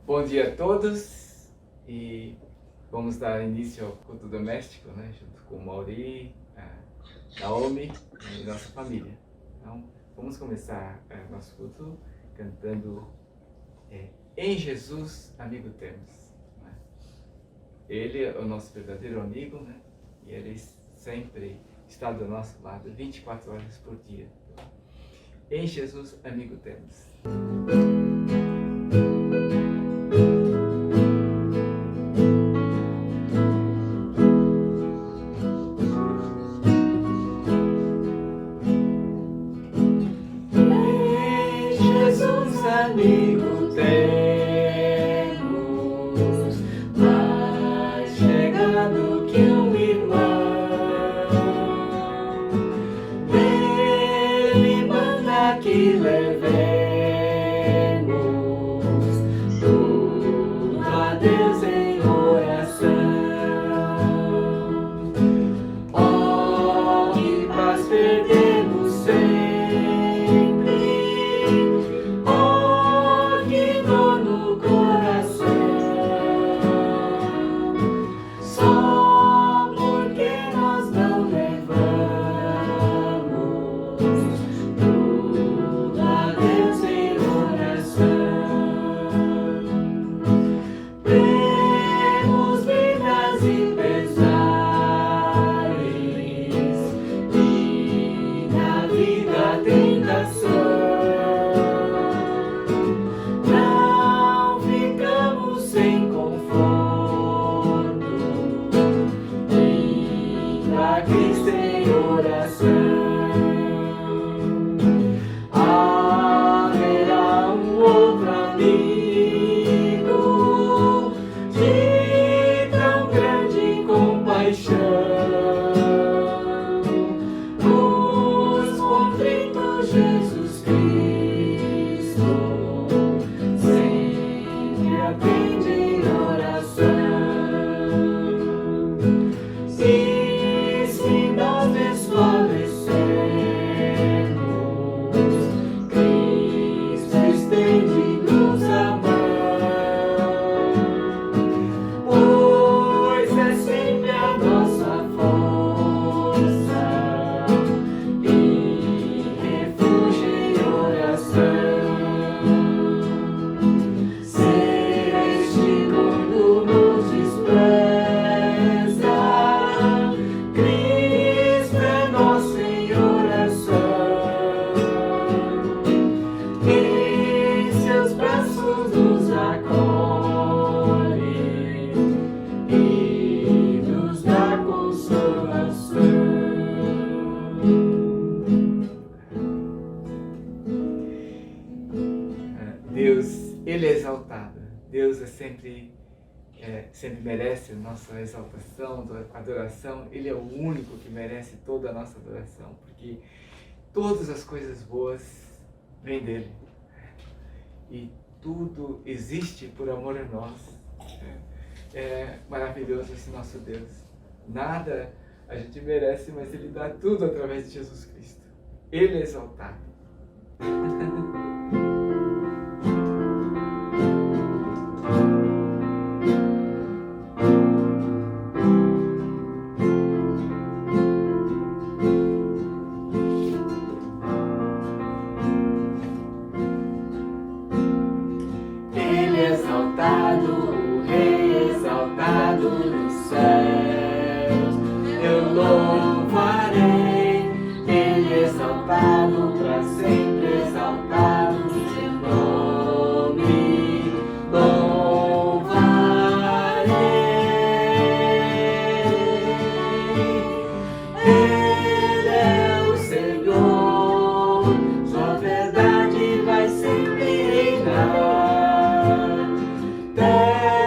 Bom dia a todos e vamos dar início ao culto doméstico, né, junto com o Mauri, a Naomi e nossa família. Então, vamos começar nosso culto cantando Em Jesus, amigo temos. Né? Ele é o nosso verdadeiro amigo, né? E ele sempre está do nosso lado 24 horas por dia. Em Jesus, amigo temos. Amigo temos, mais chegado que um irmão. Ele manda que levemos tudo a Deus em oração. Oh, que paz perdemos sempre. Ele é exaltado. Deus sempre merece a nossa exaltação, adoração. Ele é o único que merece toda a nossa adoração, porque todas as coisas boas vêm dele. E tudo existe por amor a nós. É maravilhoso esse nosso Deus. Nada a gente merece, mas Ele dá tudo através de Jesus Cristo. Ele é exaltado. There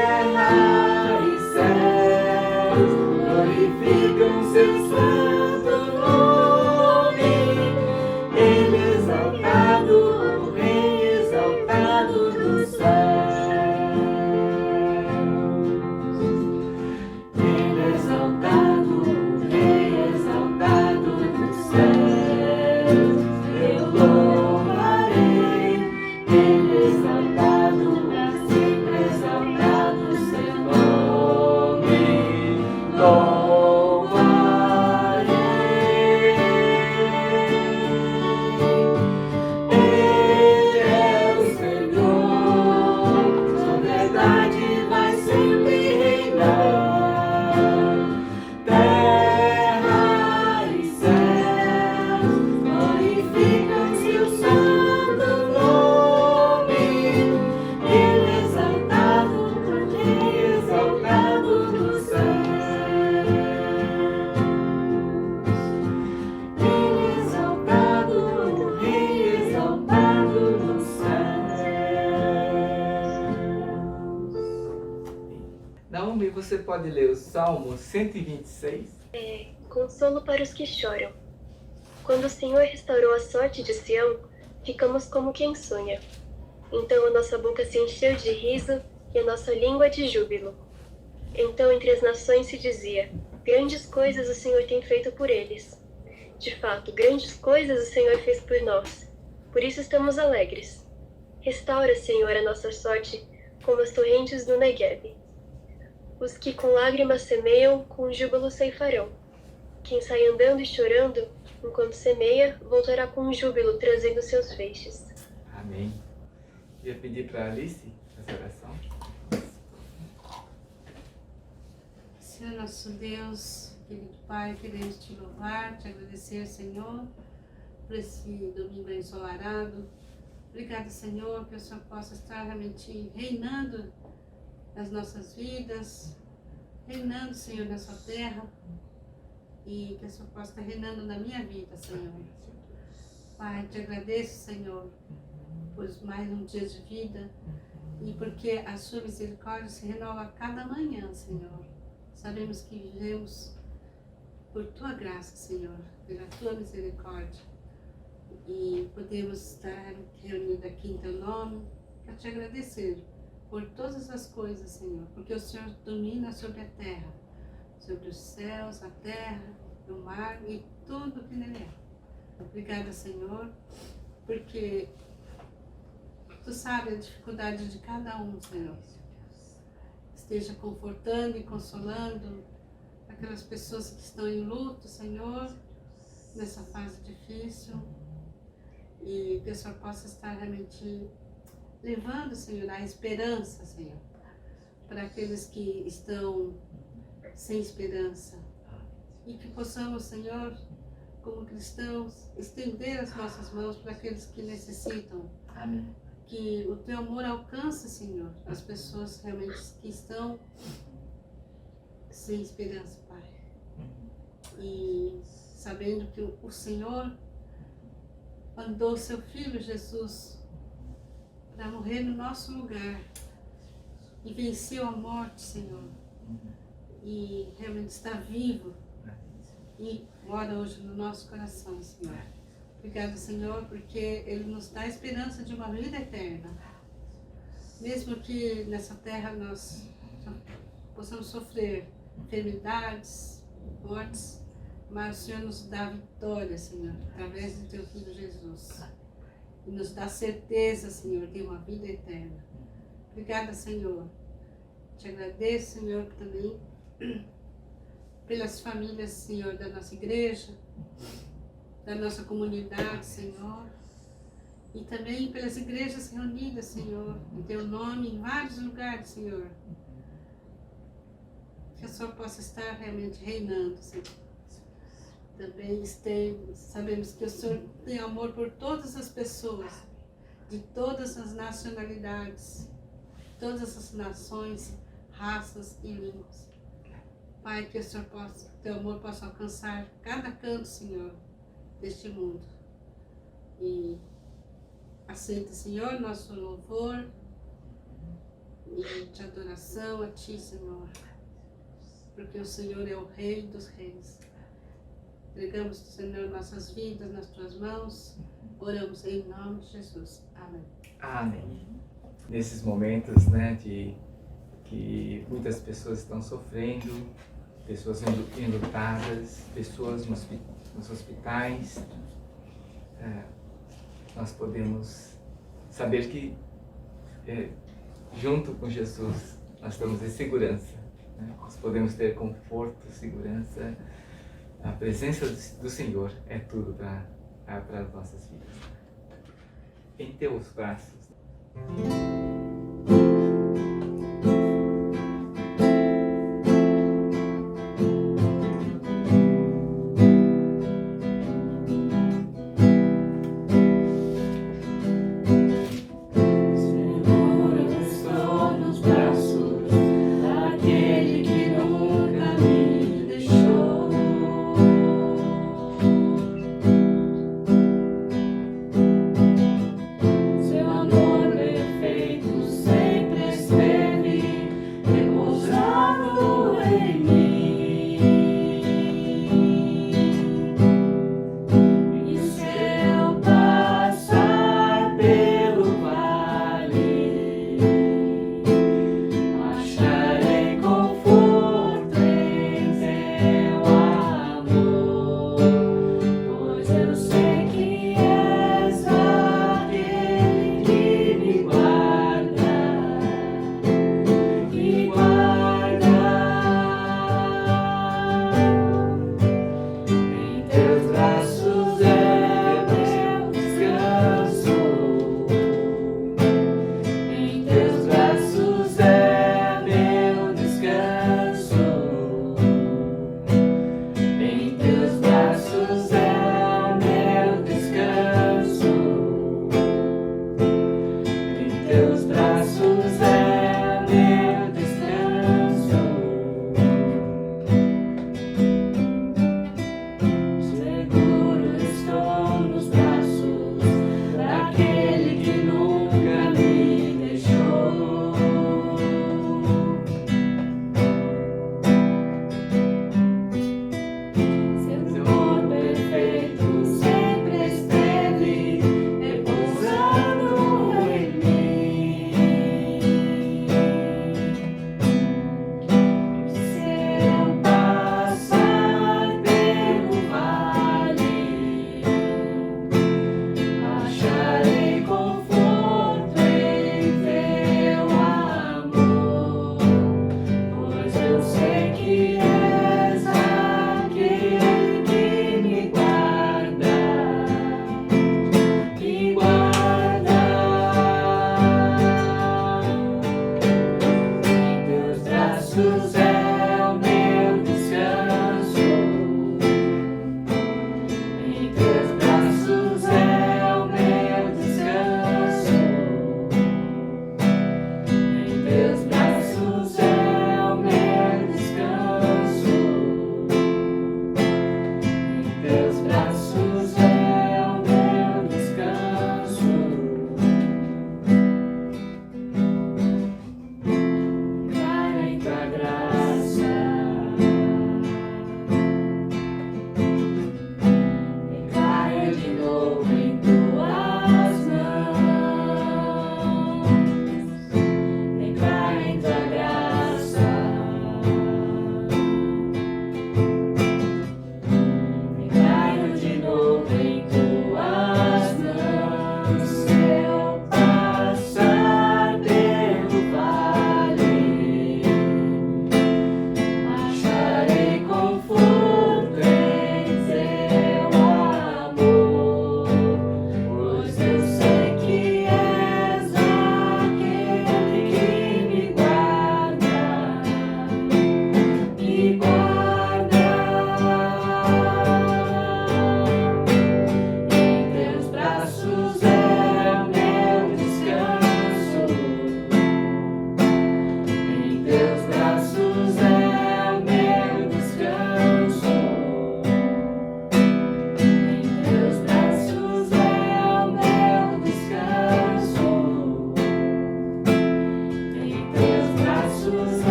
Naomi, você pode ler o Salmo 126? Consolo para os que choram. Quando o Senhor restaurou a sorte de Sião, ficamos como quem sonha. Então a nossa boca se encheu de riso e a nossa língua de júbilo. Então entre as nações se dizia: grandes coisas o Senhor tem feito por eles. De fato, grandes coisas o Senhor fez por nós. Por isso estamos alegres. Restaura, Senhor, a nossa sorte, como as torrentes do Negueb. Os que com lágrimas semeiam, com júbilo ceifarão. Quem sai andando e chorando, enquanto semeia, voltará com júbilo, trazendo seus feixes. Amém. Queria pedir para Alice essa oração. Senhor nosso Deus, querido Pai, queremos te louvar, te agradecer, Senhor, por esse domingo ensolarado. Obrigado, Senhor, que o Senhor possa estar realmente reinando nas nossas vidas, reinando, Senhor, nessa terra, e que o Senhor possa estar reinando na minha vida, Senhor. Pai, te agradeço, Senhor, por mais um dia de vida, e porque a sua misericórdia se renova a cada manhã, Senhor. Sabemos que vivemos por tua graça, Senhor, pela tua misericórdia, e podemos estar reunidos aqui em teu nome para te agradecer por todas as coisas, Senhor, porque o Senhor domina sobre a terra, sobre os céus, a terra, o mar e tudo que nele é. Obrigada, Senhor, porque tu sabes a dificuldade de cada um, Senhor. Esteja confortando e consolando aquelas pessoas que estão em luto, Senhor, nessa fase difícil, e que o Senhor possa estar realmente levando, Senhor, a esperança, Senhor, para aqueles que estão sem esperança, e que possamos, Senhor, como cristãos, estender as nossas mãos para aqueles que necessitam. Amém. Que o teu amor alcance, Senhor, as pessoas realmente que estão sem esperança, Pai. E sabendo que o Senhor mandou seu Filho Jesus para morrer no nosso lugar e venceu a morte, Senhor. E realmente está vivo e mora hoje no nosso coração, Senhor. Obrigado, Senhor, porque Ele nos dá a esperança de uma vida eterna. Mesmo que nessa terra nós possamos sofrer enfermidades, mortes, mas o Senhor nos dá vitória, Senhor, através do Teu Filho Jesus. E nos dá certeza, Senhor, de uma vida eterna. Obrigada, Senhor. Te agradeço, Senhor, também pelas famílias, Senhor, da nossa igreja, da nossa comunidade, Senhor, e também pelas igrejas reunidas, Senhor, em Teu nome, em vários lugares, Senhor. Que o Senhor possa estar realmente reinando, Senhor. Também sabemos que o Senhor tem amor por todas as pessoas, de todas as nacionalidades, todas as nações, raças e línguas. Pai, que o Senhor possa, Teu amor possa alcançar cada canto, Senhor, deste mundo. E aceita, Senhor, nosso louvor e de adoração a Ti, Senhor, porque o Senhor é o Rei dos Reis. Entregamos, Senhor, nossas vidas nas Tuas mãos, oramos em nome de Jesus. Amém. Amém. Nesses momentos, né, de que muitas pessoas estão sofrendo, pessoas enlutadas, pessoas nos hospitais, nós podemos saber que junto com Jesus nós estamos em segurança, né? Nós podemos ter conforto, segurança. A presença do Senhor é tudo para as nossas vidas. Em Teus braços. Seu amor perfeito.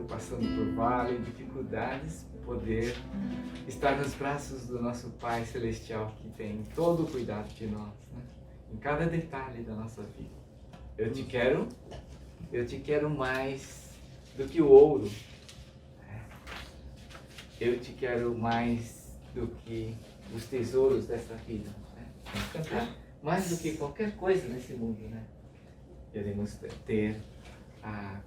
vale, passando por vale, dificuldades, poder estar nos braços do nosso Pai Celestial, que tem todo o cuidado de nós, né? Em cada detalhe da nossa vida. Eu te quero mais do que o ouro. Eu te quero mais do que os tesouros dessa vida. Né? Vamos cantar. Mais do que qualquer coisa nesse mundo, né? Queremos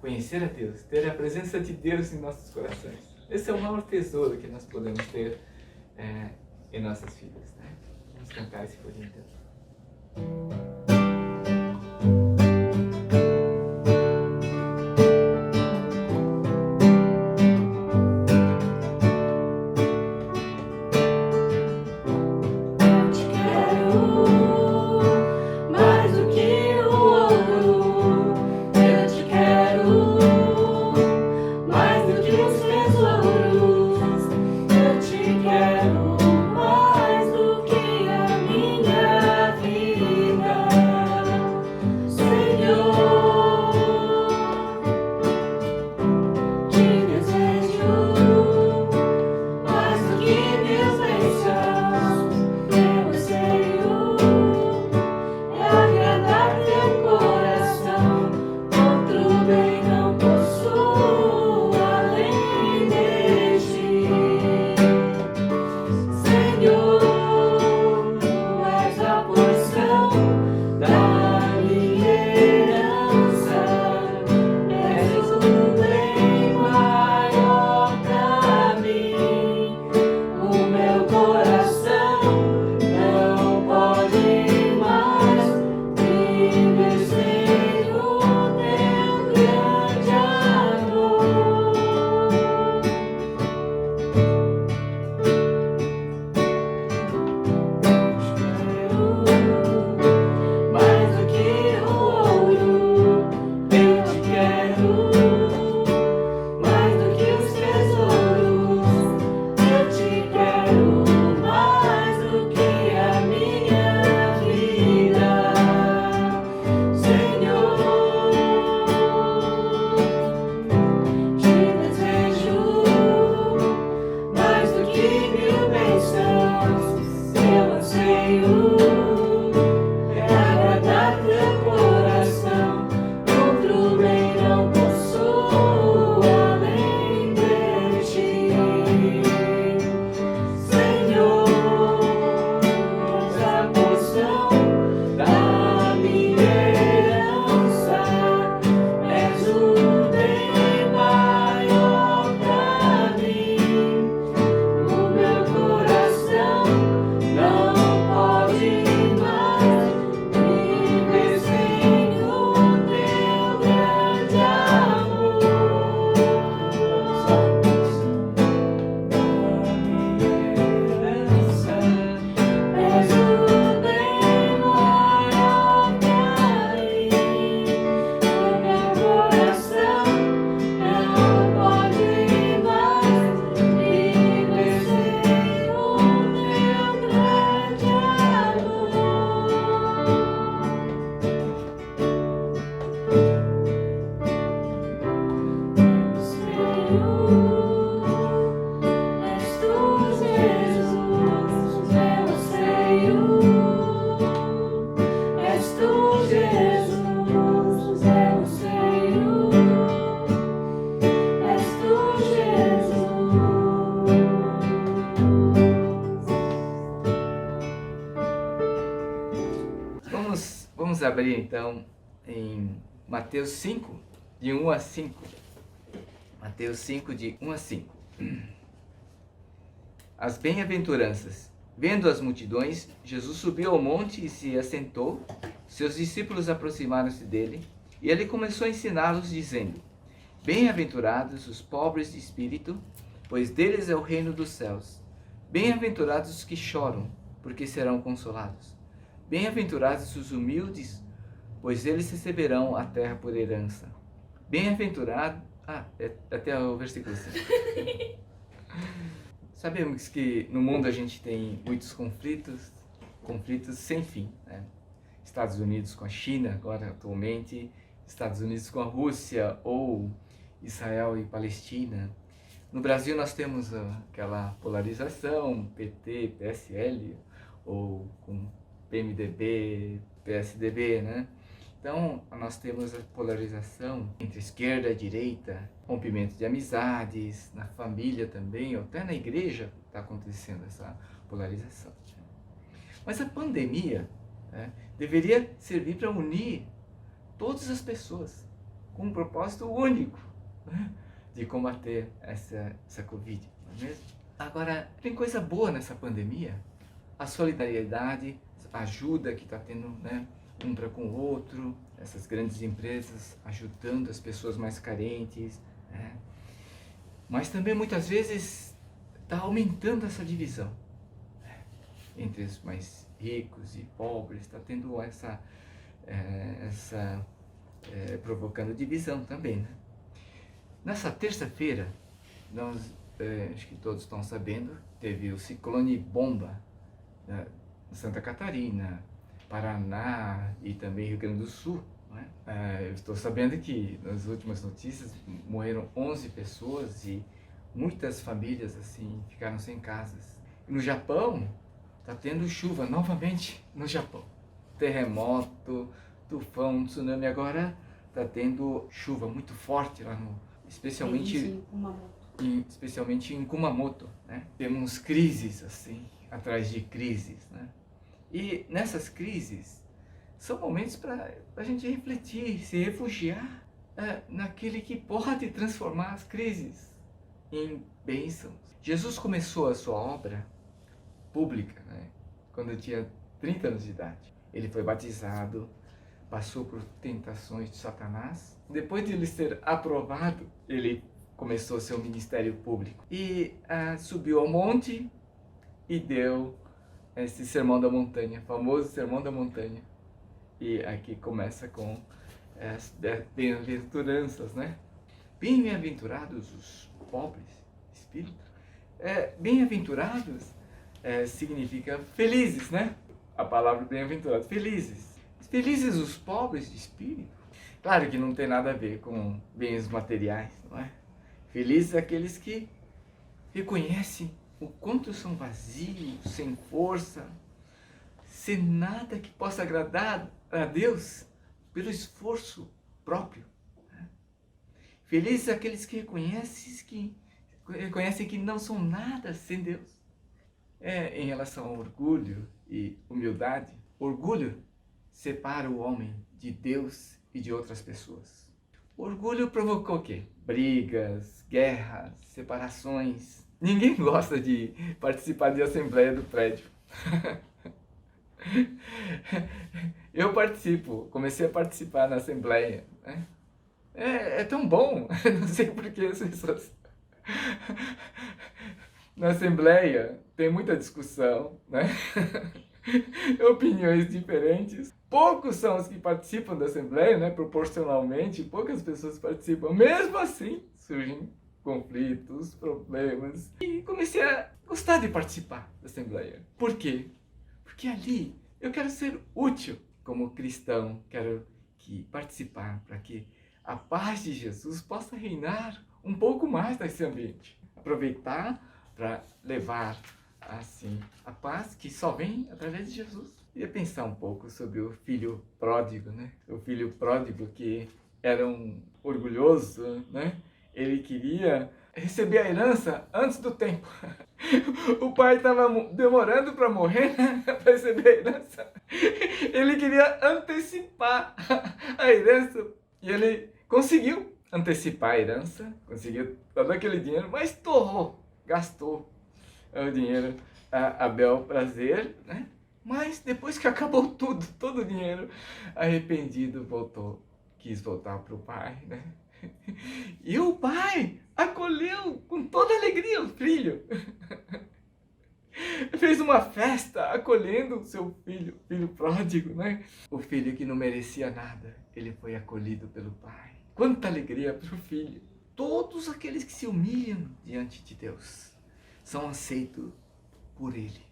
conhecer a Deus, ter a presença de Deus em nossos corações. Esse é o maior tesouro que nós podemos ter em nossas vidas, né? Vamos cantar esse corinho então. Vamos abrir então em Mateus 5, de 1 a 5. Mateus 5, de 1 a 5. As bem-aventuranças. Vendo as multidões, Jesus subiu ao monte e se assentou. Seus discípulos aproximaram-se dele e ele começou a ensiná-los, dizendo: Bem-aventurados os pobres de espírito, pois deles é o reino dos céus. Bem-aventurados os que choram, porque serão consolados. Bem-aventurados os humildes, pois eles receberão a terra por herança. Bem-aventurado... até o versículo 5. Sabemos que no mundo a gente tem muitos conflitos sem fim, né? Estados Unidos com a China, agora atualmente, Estados Unidos com a Rússia, ou Israel e Palestina. No Brasil nós temos aquela polarização, PT, PSL, ou com PMDB, PSDB, né? Então, nós temos a polarização entre esquerda e direita, rompimento de amizades, na família também, ou até na igreja está acontecendo essa polarização. Mas a pandemia, né, deveria servir para unir todas as pessoas com um propósito único, né, de combater essa Covid, não é mesmo? Agora, tem coisa boa nessa pandemia, a solidariedade, a ajuda que está tendo, né, um para com o outro, essas grandes empresas ajudando as pessoas mais carentes, né? Mas também muitas vezes está aumentando essa divisão, né, entre os mais ricos e pobres, está tendo provocando divisão também, né? Nessa terça-feira, nós, acho que todos estão sabendo, teve o ciclone bomba, né, em Santa Catarina, Paraná e também Rio Grande do Sul, né? Eu estou sabendo que nas últimas notícias morreram 11 pessoas e muitas famílias assim ficaram sem casas. E no Japão está tendo chuva novamente no Japão. Terremoto, tufão, tsunami, agora está tendo chuva muito forte lá especialmente em Kumamoto, né? Temos crises assim, atrás de crises, né? E nessas crises, são momentos para a gente refletir, se refugiar naquele que pode transformar as crises em bênçãos. Jesus começou a sua obra pública, né, quando tinha 30 anos de idade. Ele foi batizado, passou por tentações de Satanás. Depois de ele ser aprovado, ele começou seu ministério público. E subiu ao monte e deu esse Sermão da Montanha, famoso Sermão da Montanha. E aqui começa com as bem-aventuranças, né? Bem-aventurados os pobres de espírito. Bem-aventurados significa felizes, né? A palavra bem-aventurado, felizes. Felizes os pobres de espírito. Claro que não tem nada a ver com bens materiais, não é? Felizes aqueles que reconhecem o quanto são vazios, sem força, sem nada que possa agradar a Deus pelo esforço próprio. Felizes aqueles que reconhecem que não são nada sem Deus. Em relação ao orgulho e humildade, orgulho separa o homem de Deus e de outras pessoas. O orgulho provocou o quê? Brigas, guerras, separações. Ninguém gosta de participar de assembleia do prédio. Eu participo, comecei a participar na assembleia, né? É tão bom, não sei por que as pessoas... Na assembleia tem muita discussão, né? Opiniões diferentes. Poucos são os que participam da assembleia, né? Proporcionalmente, poucas pessoas participam. Mesmo assim, surgem conflitos, problemas. E comecei a gostar de participar da assembleia. Por quê? Porque ali eu quero ser útil como cristão, quero participar para que a paz de Jesus possa reinar um pouco mais nesse ambiente. Aproveitar para levar assim a paz que só vem através de Jesus. Queria pensar um pouco sobre o filho pródigo, né? O filho pródigo que era um orgulhoso, né? Ele queria receber a herança antes do tempo. O pai estava demorando para morrer, né? Para receber a herança. Ele queria antecipar a herança e ele conseguiu antecipar a herança, conseguiu todo aquele dinheiro, mas torrou, gastou o dinheiro a bel prazer, né? Mas depois que acabou tudo, todo o dinheiro, arrependido, quis voltar para o pai, né? E o pai acolheu com toda alegria o filho. Fez uma festa acolhendo o seu filho pródigo, né? O filho que não merecia nada, ele foi acolhido pelo pai. Quanta alegria para o filho. Todos aqueles que se humilham diante de Deus são aceitos por ele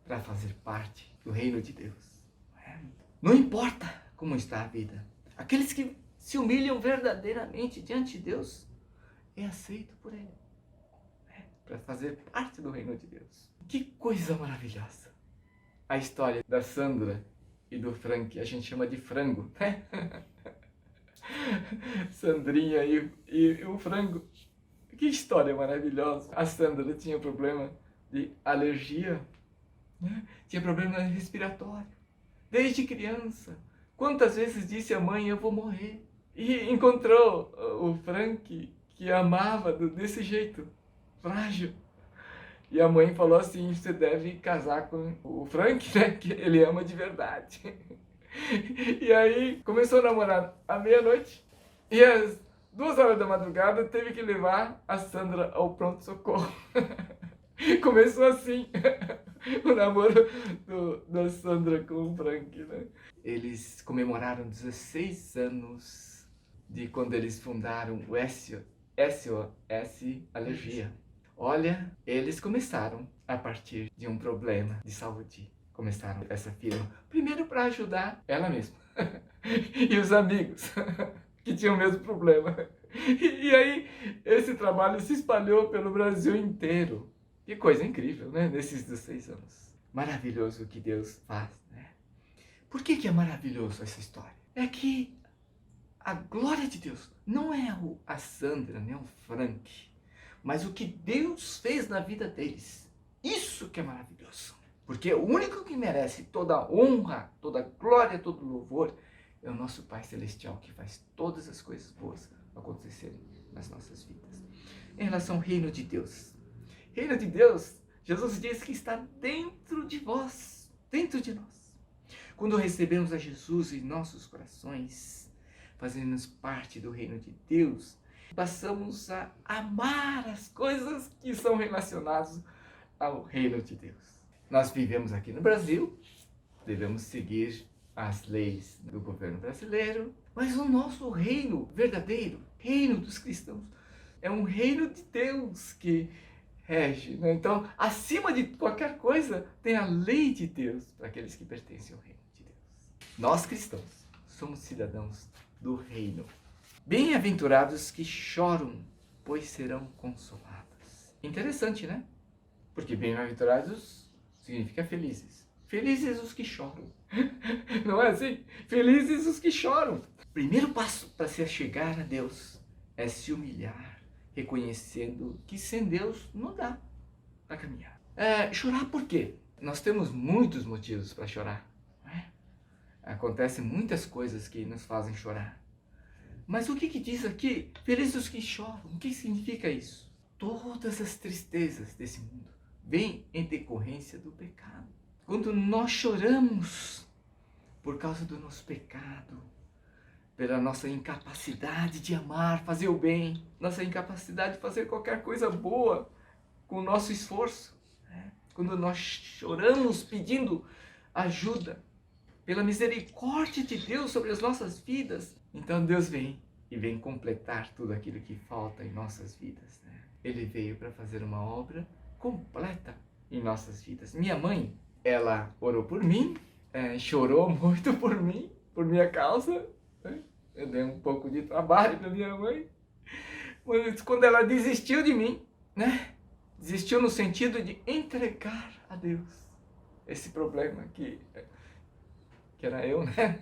para fazer parte do reino de Deus. Não importa como está a vida. Aqueles que se humilham verdadeiramente diante de Deus é aceito por ele, para fazer parte do reino de Deus. Que coisa maravilhosa! A história da Sandra e do Frank, a gente chama de frango, né? Sandrinha e o frango. Que história maravilhosa! A Sandra tinha problema de alergia, né? Tinha problema respiratório, desde criança. Quantas vezes disse à mãe, eu vou morrer? E encontrou o Frank, que amava desse jeito, frágil. E a mãe falou assim, você deve casar com o Frank, né? Que ele ama de verdade. E aí começou a namorar à meia-noite. E às 2 horas da madrugada teve que levar a Sandra ao pronto-socorro. Começou assim o namoro da Sandra com o Frank, né? Eles comemoraram 16 anos de quando eles fundaram o SOS Alergia. Olha, eles começaram a partir de um problema de saúde. Começaram essa firma, primeiro para ajudar ela mesma e os amigos que tinham o mesmo problema. E aí esse trabalho se espalhou pelo Brasil inteiro. Que coisa incrível, né? Nesses 16 anos. Maravilhoso o que Deus faz, né? Por que é maravilhoso essa história? É que a glória de Deus não é a Sandra, nem o Frank, mas o que Deus fez na vida deles. Isso que é maravilhoso. Porque o único que merece toda a honra, toda a glória, todo o louvor é o nosso Pai Celestial, que faz todas as coisas boas acontecerem nas nossas vidas. Em relação ao reino de Deus. Reino de Deus, Jesus diz que está dentro de vós, dentro de nós. Quando recebemos a Jesus em nossos corações, fazendo parte do reino de Deus, passamos a amar as coisas que são relacionadas ao reino de Deus. Nós vivemos aqui no Brasil, devemos seguir as leis do governo brasileiro, mas o nosso reino verdadeiro, reino dos cristãos, é um reino de Deus que rege, né? Então, acima de qualquer coisa, tem a lei de Deus para aqueles que pertencem ao reino de Deus. Nós cristãos somos cidadãos do reino. Bem-aventurados que choram, pois serão consolados. Interessante, né? Porque bem-aventurados significa felizes. Felizes os que choram. Não é assim? Felizes os que choram. O primeiro passo para se chegar a Deus é se humilhar, reconhecendo que sem Deus não dá para caminhar. Chorar por quê? Nós temos muitos motivos para chorar. Não é? Acontecem muitas coisas que nos fazem chorar. Mas o que diz aqui? Felizes os que choram. O que significa isso? Todas as tristezas desse mundo vêm em decorrência do pecado. Quando nós choramos por causa do nosso pecado, pela nossa incapacidade de amar, fazer o bem, nossa incapacidade de fazer qualquer coisa boa com o nosso esforço, né? Quando nós choramos pedindo ajuda, pela misericórdia de Deus sobre as nossas vidas, então Deus vem e vem completar tudo aquilo que falta em nossas vidas, né? Ele veio para fazer uma obra completa em nossas vidas. Minha mãe, ela orou por mim, chorou muito por mim, por minha causa, né? Eu dei um pouco de trabalho para minha mãe, mas quando ela desistiu de mim, né? Desistiu no sentido de entregar a Deus esse problema que era eu, né?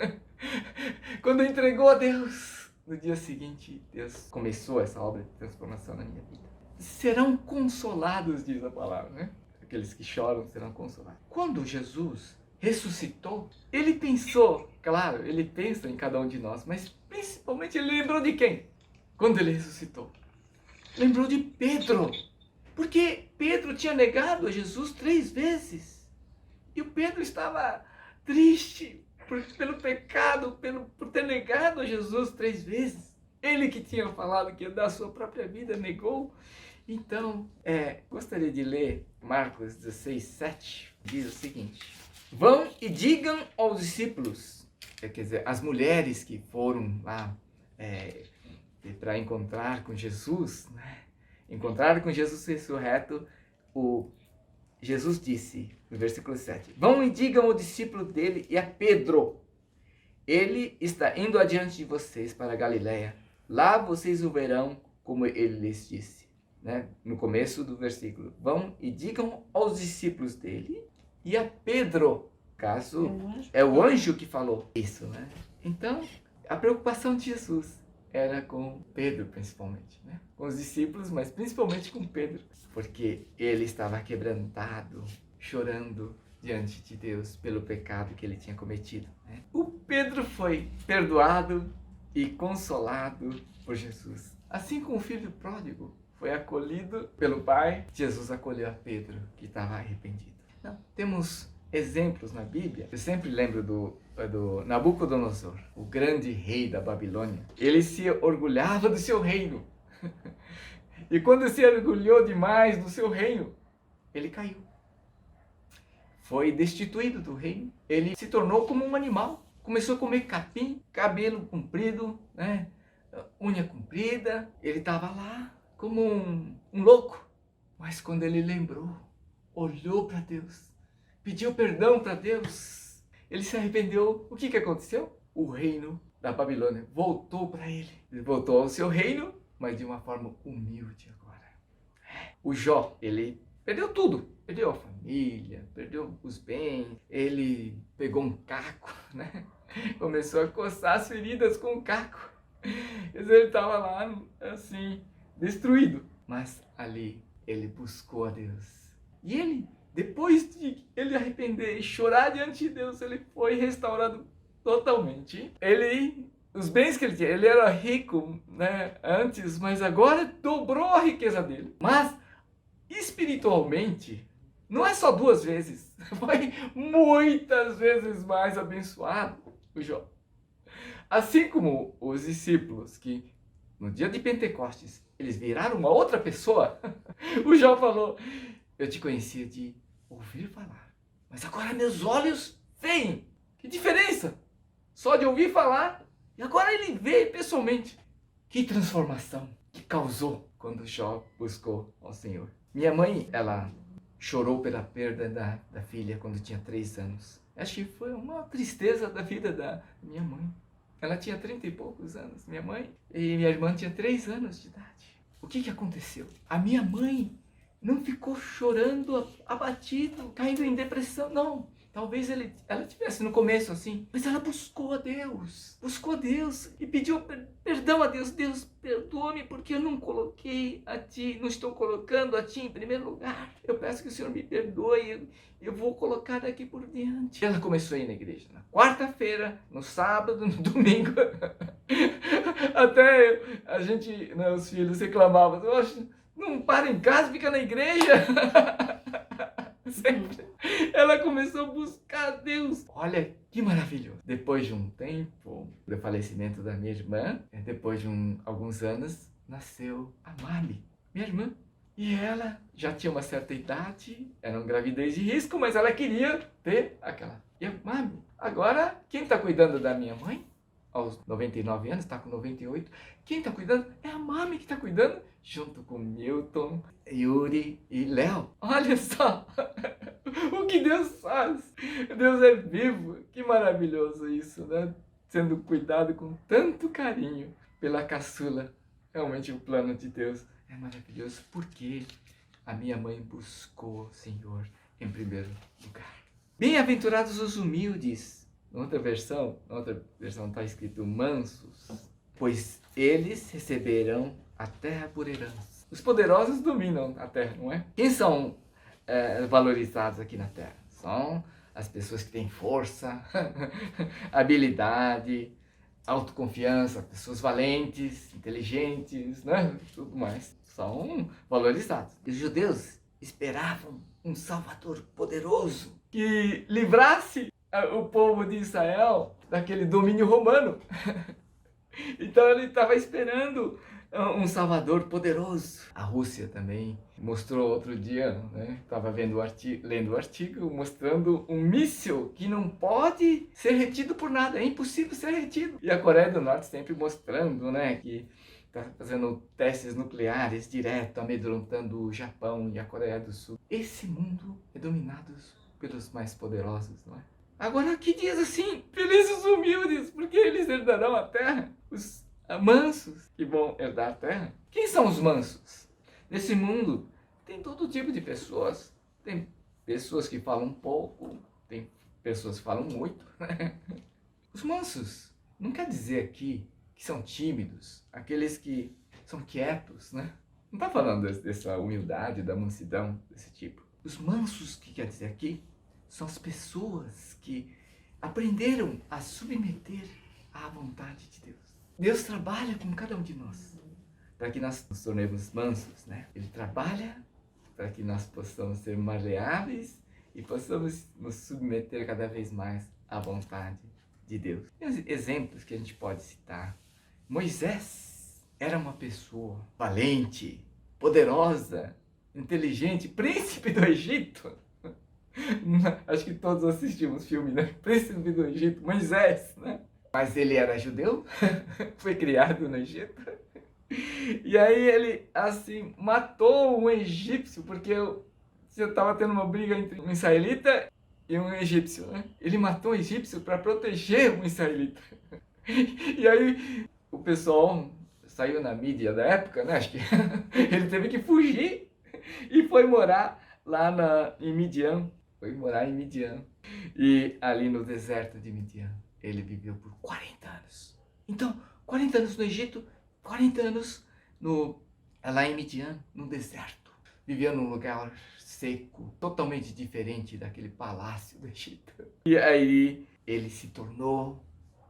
Quando entregou a Deus, no dia seguinte, Deus começou essa obra de transformação na minha vida. Serão consolados, diz a palavra, né? Aqueles que choram serão consolados. Quando Jesus ressuscitou, ele pensou, claro, ele pensa em cada um de nós, mas principalmente ele lembrou de quem? Quando ele ressuscitou? Lembrou de Pedro. Porque Pedro tinha negado a Jesus 3 vezes. E o Pedro estava triste pelo pecado, por ter negado a Jesus 3 vezes. Ele que tinha falado que ia dar a sua própria vida, negou. Então, gostaria de ler Marcos 16, 7, diz o seguinte: vão e digam aos discípulos, quer dizer, as mulheres que foram lá para encontrar com Jesus, né? Encontraram com Jesus ressurreto, Jesus disse, no versículo 7, vão e digam ao discípulo dele e a Pedro, ele está indo adiante de vocês para a Galileia, lá vocês o verão como ele lhes disse, né? No começo do versículo. Vão e digam aos discípulos dele e a Pedro, caso é o anjo que falou isso, né? Então, a preocupação de Jesus era com Pedro, principalmente, né? Com os discípulos, mas principalmente com Pedro, porque ele estava quebrantado, chorando diante de Deus pelo pecado que ele tinha cometido, né? O Pedro foi perdoado e consolado por Jesus. Assim como o filho pródigo foi acolhido pelo pai, Jesus acolheu a Pedro, que estava arrependido. Não, temos exemplos na Bíblia. Eu sempre lembro do Nabucodonosor, o grande rei da Babilônia. Ele se orgulhava do seu reino. E quando se orgulhou demais do seu reino, ele caiu. Foi destituído do reino. Ele se tornou como um animal. Começou a comer capim, cabelo comprido, né? Unha comprida. Ele estava lá como um louco. Mas quando ele lembrou, olhou para Deus, pediu perdão para Deus, ele se arrependeu. O que aconteceu? O reino da Babilônia voltou para ele. Ele voltou ao seu reino, mas de uma forma humilde agora. O Jó, ele perdeu tudo. Perdeu a família, perdeu os bens, ele pegou um caco, né? Começou a coçar as feridas com um caco. Ele estava lá, assim, destruído. Mas ali, ele buscou a Deus. E ele, depois de ele arrepender e chorar diante de Deus, ele foi restaurado totalmente. Os bens que ele tinha, ele era rico, né, antes, mas agora dobrou a riqueza dele. Mas, espiritualmente, não é só 2 vezes, foi muitas vezes mais abençoado o Jó. Assim como os discípulos que no dia de Pentecostes eles viraram uma outra pessoa, o Jó falou: eu te conhecia de ouvir falar, mas agora meus olhos veem. Que diferença! Só de ouvir falar e agora ele vê pessoalmente. Que transformação que causou quando Jó buscou ao Senhor. Minha mãe, ela chorou pela perda da filha quando tinha 3 anos. Acho que foi uma tristeza da vida da minha mãe. Ela tinha 30 e poucos anos, minha mãe, e minha irmã tinha 3 anos de idade. O que aconteceu? A minha mãe não ficou chorando, abatido, caindo em depressão, não. Talvez ela tivesse no começo assim, mas ela buscou a Deus e pediu perdão a Deus. Deus, perdoa-me porque eu não coloquei a Ti, não estou colocando a Ti em primeiro lugar. Eu peço que o Senhor me perdoe, eu vou colocar daqui por diante. Ela começou a ir na igreja na quarta-feira, no sábado, no domingo. Até a gente, né, os filhos reclamavam, não para em casa, fica na igreja. Sempre. Ela começou a buscar a Deus. Olha que maravilhoso. Depois de um tempo do falecimento da minha irmã, depois de alguns anos, nasceu a Mami, minha irmã. E ela já tinha uma certa idade, era uma gravidez de risco, mas ela queria ter aquela. E a Mami, agora quem está cuidando da minha mãe? Aos 99 anos, está com 98. Quem está cuidando? É a Mami que está cuidando, junto com Milton, Yuri e Léo. Olha só o que Deus faz. Deus é vivo. Que maravilhoso isso, né? Sendo cuidado com tanto carinho pela caçula. Realmente o plano de Deus é maravilhoso, porque a minha mãe buscou o Senhor em primeiro lugar. Bem-aventurados os humildes. Na outra versão está escrito mansos, pois eles receberão a terra por herança. Os poderosos dominam a terra, não é? Quem são valorizados aqui na terra? São as pessoas que têm força, habilidade, autoconfiança, pessoas valentes, inteligentes, né? Tudo mais. São valorizados. E os judeus esperavam um Salvador poderoso que livrasse o povo de Israel daquele domínio romano. Então ele estava esperando um Salvador poderoso. A Rússia também mostrou outro dia, né? Estava lendo o artigo, mostrando um míssil que não pode ser retido por nada, é impossível ser retido. E a Coreia do Norte sempre mostrando, né, que está fazendo testes nucleares direto, amedrontando o Japão e a Coreia do Sul. Esse mundo é dominado pelos mais poderosos, não é? Agora aqui diz assim: felizes os humildes, porque eles herdarão a terra. Os mansos que vão herdar a terra. Quem são os mansos? Nesse mundo tem todo tipo de pessoas. Tem pessoas que falam pouco, tem pessoas que falam muito. Os mansos não quer dizer aqui que são tímidos, aqueles que são quietos, né? Não está falando dessa humildade, da mansidão, desse tipo. Os mansos, que quer dizer aqui, são as pessoas que aprenderam a submeter à vontade de Deus. Deus trabalha com cada um de nós para que nós nos tornemos mansos, né? Ele trabalha para que nós possamos ser maleáveis e possamos nos submeter cada vez mais à vontade de Deus. Tem exemplos que a gente pode citar. Moisés era uma pessoa valente, poderosa, inteligente, príncipe do Egito. Acho que todos assistimos o filme, né? Príncipe do Egito, Moisés, né? Mas ele era judeu, foi criado no Egito. E aí ele, assim, matou um egípcio, porque eu estava tendo uma briga entre um israelita e um egípcio, né? Ele matou um egípcio para proteger um israelita. E aí o pessoal saiu na mídia da época, né? Acho que ele teve que fugir e foi morar lá em Midian. Foi morar em Midian. E ali no deserto de Midian, ele viveu por 40 anos. Então, 40 anos no Egito, 40 anos lá em Midian, no deserto. Vivia num lugar seco, totalmente diferente daquele palácio do Egito. E aí ele se tornou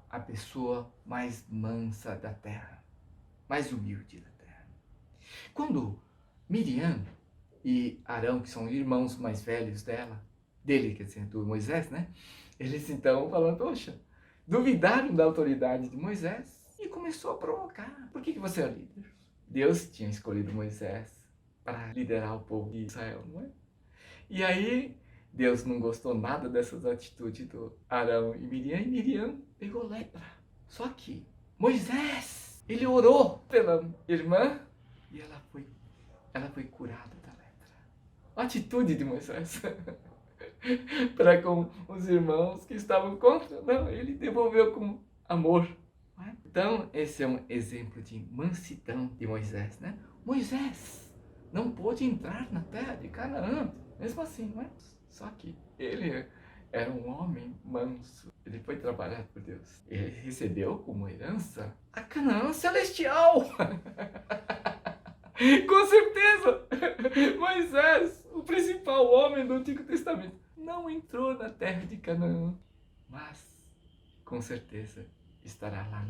a pessoa mais mansa da terra, mais humilde da terra. Quando Miriam e Arão, que são irmãos mais velhos dele, quer dizer, do Moisés, né? Eles então falando, poxa, duvidaram da autoridade de Moisés e começou a provocar. Por que você é líder? Deus tinha escolhido Moisés para liderar o povo de Israel, não é? E aí Deus não gostou nada dessas atitudes do Arão e Miriam pegou lepra. Só que Moisés, ele orou pela irmã e ela foi curada da lepra. A atitude de Moisés para com os irmãos que estavam contra, não, ele devolveu com amor. Então, esse é um exemplo de mansidão de Moisés, né? Moisés não pôde entrar na terra de Canaã, mesmo assim, não é? Só que ele era um homem manso. Ele foi trabalhar por Deus. Ele recebeu como herança a Canaã celestial. Com certeza, Moisés, o principal homem do Antigo Testamento, não entrou na terra de Canaã, mas com certeza estará lá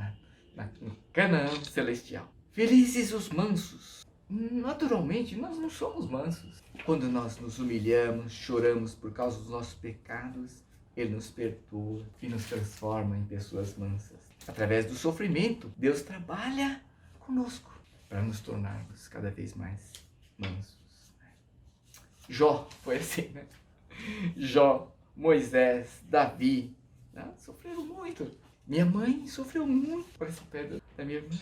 na Canaã celestial. Felizes os mansos. Naturalmente, nós não somos mansos. Quando nós nos humilhamos, choramos por causa dos nossos pecados, Ele nos perdoa e nos transforma em pessoas mansas. Através do sofrimento, Deus trabalha conosco para nos tornarmos cada vez mais mansos. Jó foi assim, né? Jó, Moisés, Davi, né? Sofreram muito. Minha mãe sofreu muito por essa perda da minha irmã.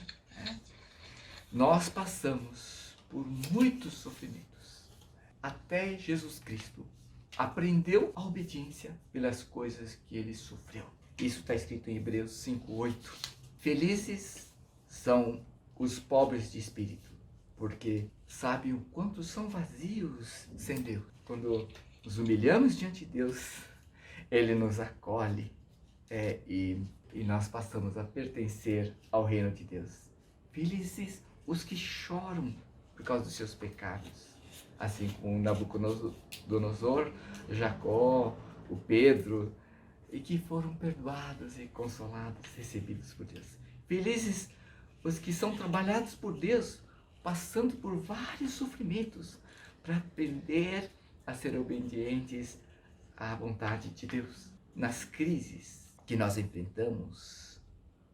Nós passamos por muitos sofrimentos. Até Jesus Cristo aprendeu a obediência pelas coisas que ele sofreu. Isso está escrito em Hebreus 5:8. Felizes são os pobres de espírito, porque sabem o quanto são vazios sem Deus. Quando nos humilhamos diante de Deus, Ele nos acolhe e nós passamos a pertencer ao reino de Deus. Felizes os que choram por causa dos seus pecados, assim como Nabucodonosor, Jacó, o Pedro, e que foram perdoados e consolados, recebidos por Deus. Felizes os que são trabalhados por Deus, passando por vários sofrimentos para aprender a ser obedientes à vontade de Deus. Nas crises que nós enfrentamos,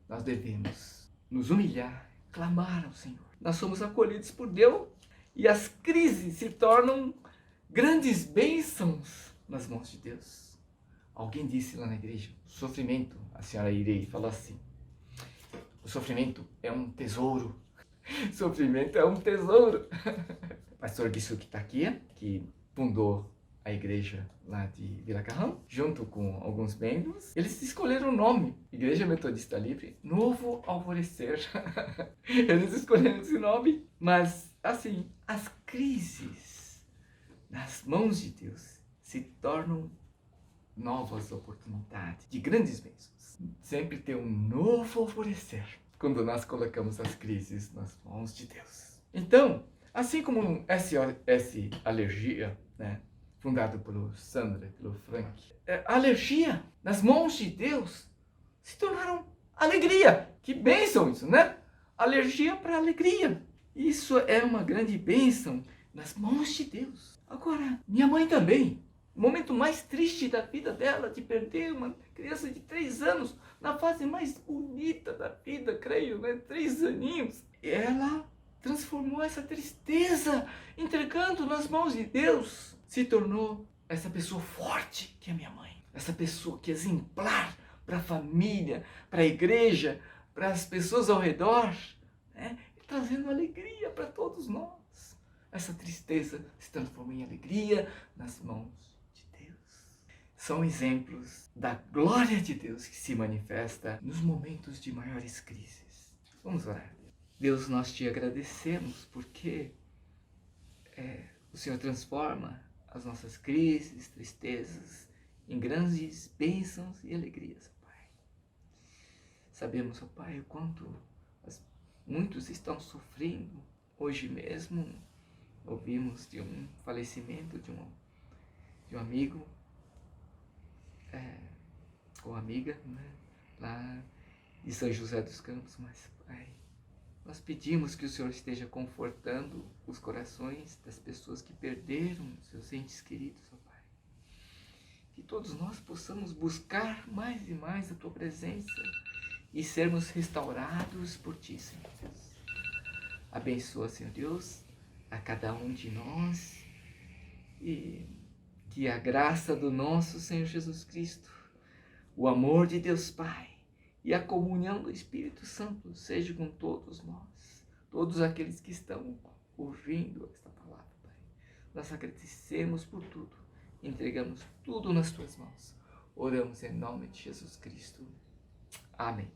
nós devemos nos humilhar, clamar ao Senhor. Nós somos acolhidos por Deus e as crises se tornam grandes bênçãos nas mãos de Deus. Alguém disse lá na igreja, sofrimento, a senhora Irei falou assim, o sofrimento é um tesouro. Sofrimento é um tesouro. O pastor Gisuke Takia, que fundou a igreja lá de Vila Carrão, junto com alguns membros. Eles escolheram o nome, Igreja Metodista Livre, Novo Alvorecer. Eles escolheram esse nome, mas assim, as crises nas mãos de Deus se tornam novas oportunidades de grandes bênçãos. Sempre tem um novo alvorecer quando nós colocamos as crises nas mãos de Deus. Então, assim como no SOS Alergia, né, fundado pelo Sandra e pelo Frank, a alergia nas mãos de Deus se tornaram alegria. Que bênção isso, né? Alergia para alegria. Isso é uma grande bênção nas mãos de Deus. Agora, minha mãe também. O momento mais triste da vida dela, de perder uma criança de 3 anos, na fase mais bonita da vida, creio, né? 3 aninhos. Ela transformou essa tristeza, entregando nas mãos de Deus. Se tornou essa pessoa forte que é minha mãe. Essa pessoa que é exemplar para a família, para a igreja, para as pessoas ao redor, né? E trazendo alegria para todos nós. Essa tristeza se transforma em alegria nas mãos de Deus. São exemplos da glória de Deus que se manifesta nos momentos de maiores crises. Vamos orar. Deus, nós te agradecemos porque o Senhor transforma as nossas crises, tristezas, em grandes bênçãos e alegrias, ó Pai. Sabemos, ó Pai, o quanto muitos estão sofrendo. Hoje mesmo ouvimos de um falecimento de um amigo, ou amiga, né, lá de São José dos Campos, mas, Pai, nós pedimos que o Senhor esteja confortando os corações das pessoas que perderam seus entes queridos, ó Pai. Que todos nós possamos buscar mais e mais a Tua presença e sermos restaurados por Ti, Senhor Deus. Abençoa, Senhor Deus, a cada um de nós e que a graça do nosso Senhor Jesus Cristo, o amor de Deus Pai e a comunhão do Espírito Santo seja com todos nós, todos aqueles que estão ouvindo esta palavra, Pai. Nós agradecemos por tudo, entregamos tudo nas Tuas mãos. Oramos em nome de Jesus Cristo. Amém.